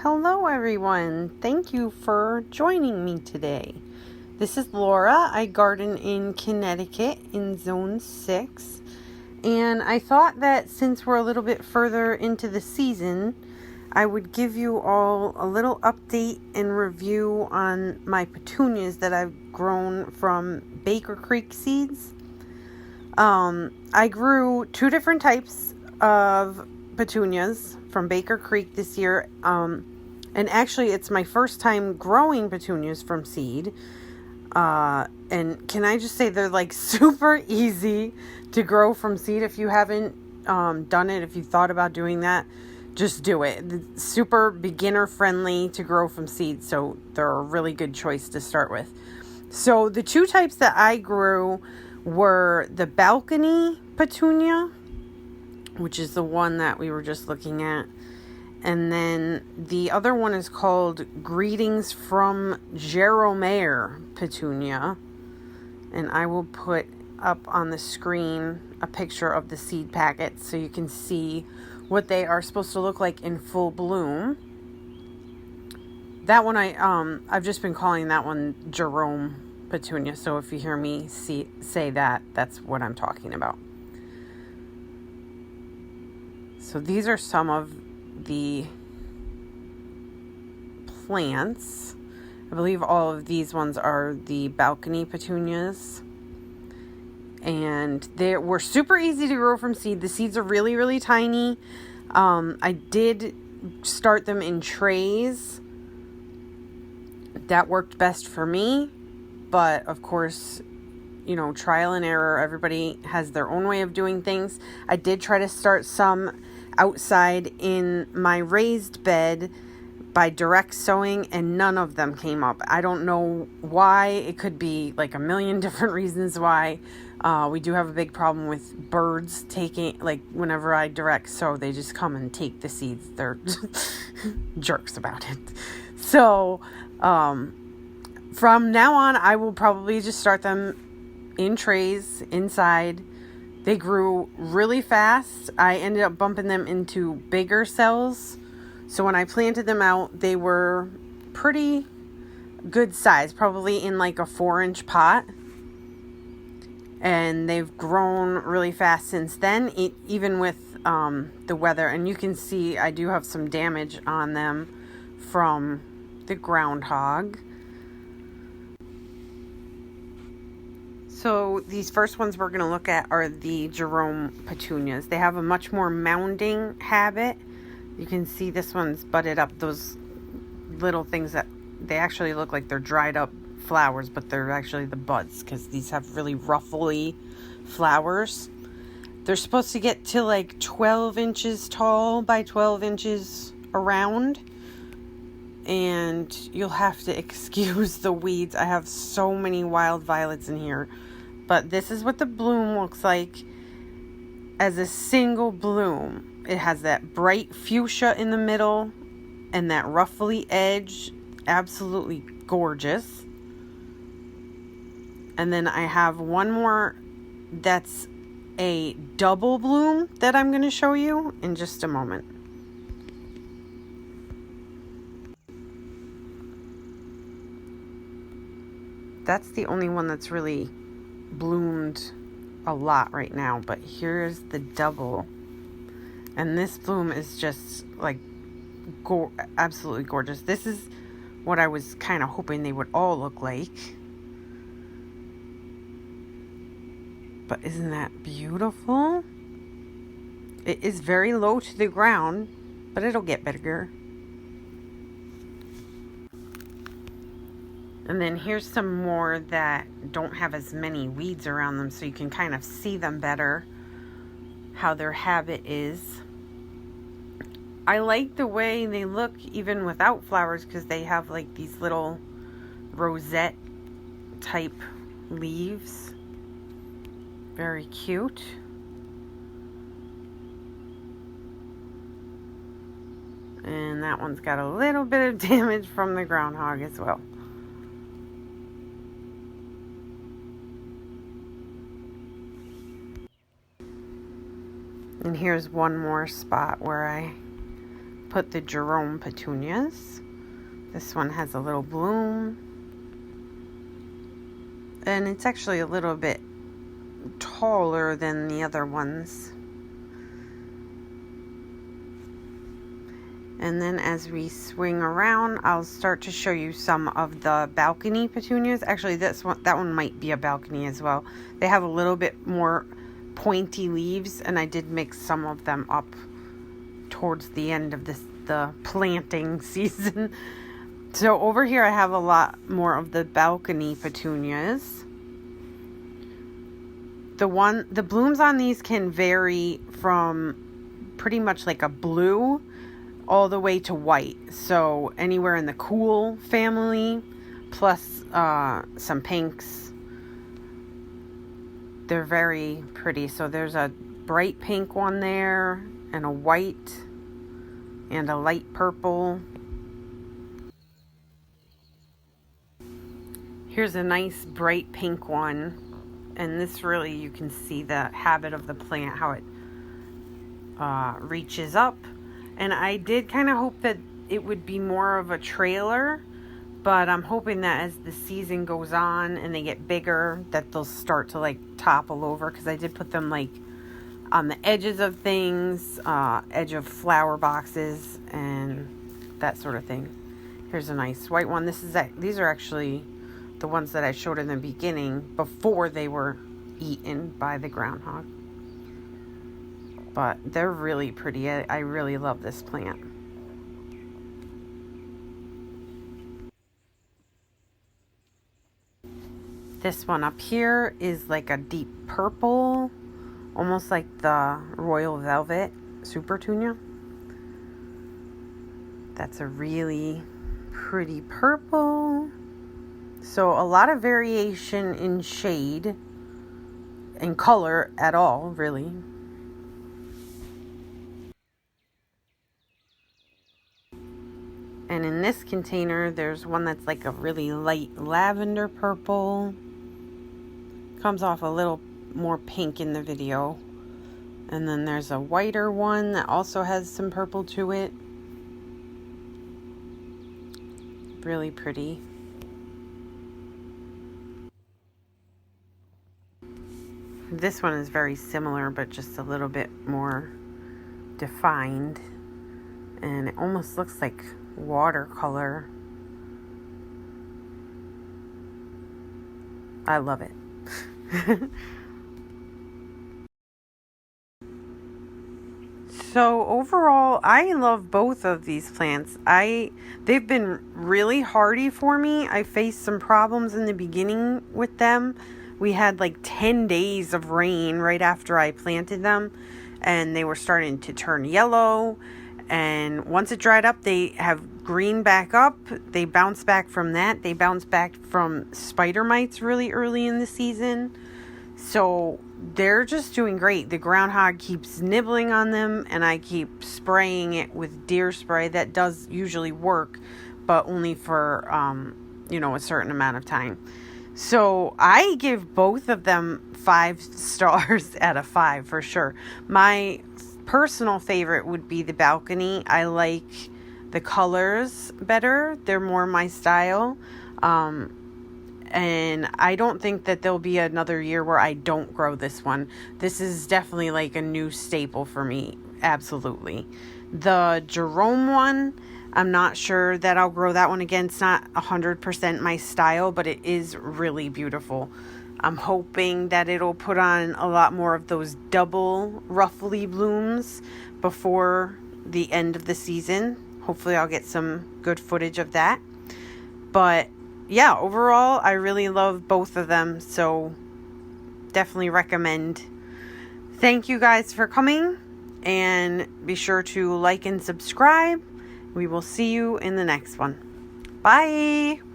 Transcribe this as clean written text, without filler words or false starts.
Hello everyone, thank you for joining me today. This is Laura. I garden in Connecticut in Zone 6, and I thought that since we're a little bit further into the season, I would give you all a little update and review on my petunias that I've grown from Baker Creek Seeds. I grew 2 different types of petunias from Baker Creek this year. And actually, it's my first time growing petunias from seed. And can I just say they're like super easy to grow from seed. If you haven't done it, if you thought about doing that, just do it. It's super beginner friendly to grow from seed. So they're a really good choice to start with. So the 2 types that I grew were the balcony petunia, which is the one that we were just looking at. And then the other one is called Greetings from Jaromere Petunia. And I will put up on the screen a picture of the seed packets so you can see what they are supposed to look like in full bloom. That one I've just been calling that one Jerome Petunia. So if you hear me say that, that's what I'm talking about. So these are some of the plants. I believe all of these ones are the balcony petunias, and they were super easy to grow from seed. The seeds are really, really tiny. I did start them in trays. That worked best for me, but of course, trial and error. Everybody has their own way of doing things. I did try to start some outside in my raised bed by direct sowing, and none of them came up. I don't know why. It could be like a million different reasons why. We do have a big problem with birds taking, like whenever I direct sow, they just come and take the seeds. They're jerks about it. So from now on, I will probably just start them in trays inside. They grew really fast. I ended up bumping them into bigger cells. So when I planted them out, they were pretty good size, probably in like a 4-inch pot. And they've grown really fast since then, even with the weather. And you can see I do have some damage on them from the groundhog. So these first ones we're going to look at are the Jerome petunias. They have a much more mounding habit. You can see this one's budded up. Those little things that they actually look like they're dried up flowers, but they're actually the buds, because these have really ruffly flowers. They're supposed to get to like 12 inches tall by 12 inches around. And you'll have to excuse the weeds. I have so many wild violets in here. But this is what the bloom looks like as a single bloom. It has that bright fuchsia in the middle and that ruffly edge. Absolutely gorgeous. And then I have one more that's a double bloom that I'm going to show you in just a moment. That's the only one that's really bloomed a lot right now, but here's the double, and this bloom is just like absolutely gorgeous. This is what I was kind of hoping they would all look like, but isn't that beautiful? It is very low to the ground, but it'll get bigger. And then here's some more that don't have as many weeds around them, so you can kind of see them better, how their habit is. I like the way they look even without flowers, because they have like these little rosette type leaves. Very cute. And that one's got a little bit of damage from the groundhog as well. And here's one more spot where I put the Jaromere petunias. This one has a little bloom. And it's actually a little bit taller than the other ones. And then as we swing around, I'll start to show you some of the balcony petunias. Actually, that one might be a balcony as well. They have a little bit more pointy leaves, and I did mix some of them up towards the end of the planting season. So over here I have a lot more of the balcony petunias. The blooms on these can vary from pretty much like a blue all the way to white. So anywhere in the cool family, plus some pinks. They're very pretty. So there's a bright pink one there, and a white, and a light purple. Here's a nice bright pink one. And this really, you can see the habit of the plant, how it reaches up. And I did kind of hope that it would be more of a trailer, but I'm hoping that as the season goes on and they get bigger, that they'll start to like topple over, because I did put them like on the edges of things, edge of flower boxes and that sort of thing. Here's a nice white one. These are actually the ones that I showed in the beginning before they were eaten by the groundhog. But they're really pretty. I really love this plant. This one up here is like a deep purple, almost like the Royal Velvet Super Petunia. That's a really pretty purple. So a lot of variation in shade and color at all, really. And in this container, there's one that's like a really light lavender purple. Comes off a little more pink in the video. And then there's a whiter one that also has some purple to it. Really pretty. This one is very similar, but just a little bit more defined. And it almost looks like watercolor. I love it. So overall, I love both of these plants. They've been really hardy for me. I faced some problems in the beginning with them. We had like 10 days of rain right after I planted them, and they were starting to turn yellow. And once it dried up, they have green back up. They bounce back from that. They bounce back from spider mites really early in the season. So they're just doing great. The groundhog keeps nibbling on them, and I keep spraying it with deer spray. That does usually work, but only for, a certain amount of time. So I give both of them 5 stars out of 5 for sure. My personal favorite would be the balcony. I like the colors better. They're more my style. And I don't think that there'll be another year where I don't grow this one. This is definitely like a new staple for me. Absolutely. The Jaromere one, I'm not sure that I'll grow that one again. It's not 100% my style, but it is really beautiful. I'm hoping that it'll put on a lot more of those double ruffly blooms before the end of the season. Hopefully I'll get some good footage of that. But yeah, overall, I really love both of them. So definitely recommend. Thank you guys for coming. And be sure to like and subscribe. We will see you in the next one. Bye.